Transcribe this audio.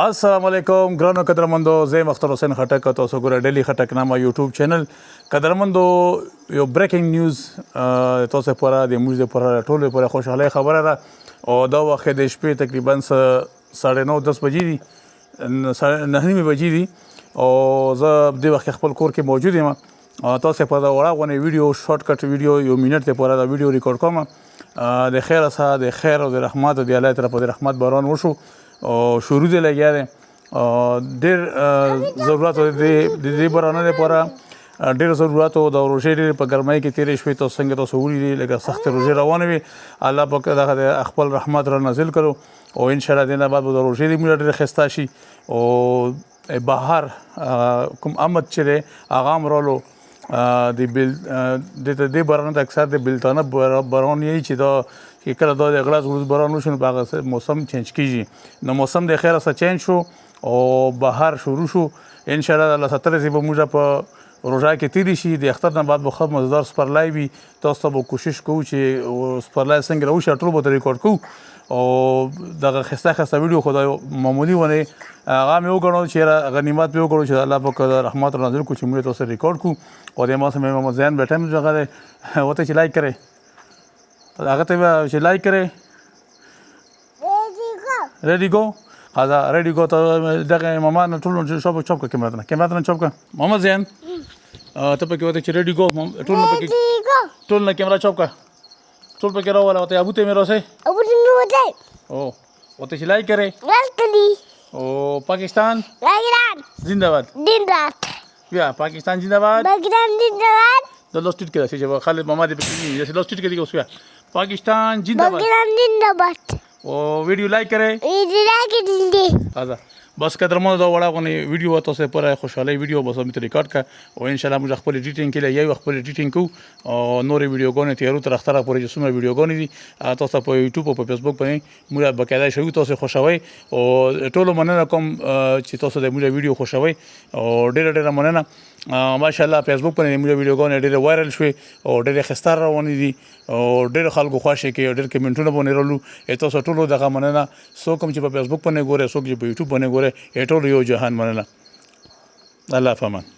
السلام علیکم ګرانو قدرمندو زه مختار حسین خټک تاسو ګورئ ډیلی خټک نامه یوټیوب چینل قدرمندو یو بریکینګ نیوز تاسو لپاره د موږ لپاره ټول لپاره خوشاله خبره ده او دا وخت د شپې تقریبا 9:30 بجې دي 9:30 بجې دي او زه د وخت خپل کور کې موجود یم تاسو په دا وړه غونې ویډیو شارټ کټ ویډیو یو منټ لپاره دا ویډیو ریکارډ کوم د خیر سره د خیر او د رحمت او د الله طرف د رحمت باران وشو او شروع دی لګیا دی ډېر ضرورت د دې بارانه لپاره ډېر ضرورت او د روژې ډېرې په ګرمۍ کې تېرې شوې تاسو څنګه تاسو ولیدې لکه سختې روژې روانې وې الله پاک دغه خپل رحمت را نازل کړو او انشاءالله د نه بعد به د روژې د موږ ډېرې ښایسته شي او بهر کوم امد چې دی هغه هم رالو د دې بارانه د اکثر د بلتانه باران یې چې دا چې کله دا د غلاس وروز باران وشو نو په هغه موسم چینج کیږي نو موسم د خیره سره چینج شو او بهر شروع شو انشاءالله الله ستر زی به موږ په روژه کې تیری شي د اختر نه بعد به خو مزدار سپرلای وي تاسو ته به کوشش کوو چې سپرلای څنګه راوشي ټول به ریکارډ کوو او دغه خسته ویډیو خدای معمولی ونه هغه مې وګڼو چې غنیمت مې وګڼو چې الله پاک رحمت نازل کړي چې موږ تاسو ریکارډ کوو او د ما سره محمد زین بیٹھا مې ځای وته چې لایک کړئ هغه ته چې لایک کړئ ریډي گو هذا ریډي گو ته دغه ماما نه ټول شوب چوب کیمرا ته چوب محمد زین ته پکې وته چې ریډي گو ټول نه پکې ټول نه کیمرا چوب ټول پکې راواله ته ابو ته مې راځي ابو ته مې وځي او وته چې لایک کړئ او پاکستان زنده‌باد بیا پاکستان زنده‌باد د لوست ټیټ کې چې خالد ماما دې پکې چې لوست ټیټ کې اوس بیا پاکستان زنده‌باد او ویډیو لایک کړئ هذا بس قدرمنو دا وړه غونې ویډیو تاسو لپاره خوشاله ویډیو بس مې ریکارډ کا او ان شاء الله موږ خپل ایډیټینګ کې یو خپل ایډیټینګ کو او نور ویډیوګانې تیارو تر اختره پورې چې څومره ویډیوګانې دي تاسو په یوټیوب او په فیسبوک باندې موږ بقاعده شو تاسو خوشوي او ټولو مننه کوم چې تاسو د موږ ویډیو خوشوي او ډېر مننه ماشاءالله فیسبوک باندې موږ ویډیوګانې ډېر وایرل شوې او ډېر خستار روانې دي او ډېر خلکو خوښ کې ډېر کمنټونه باندې رالو تاسو ټولو دغه مننه سو کوم چې په فیسبوک باندې ګوره سو چې په یوټیوب باندې ګوره ټول یو جهان مننه الله فامان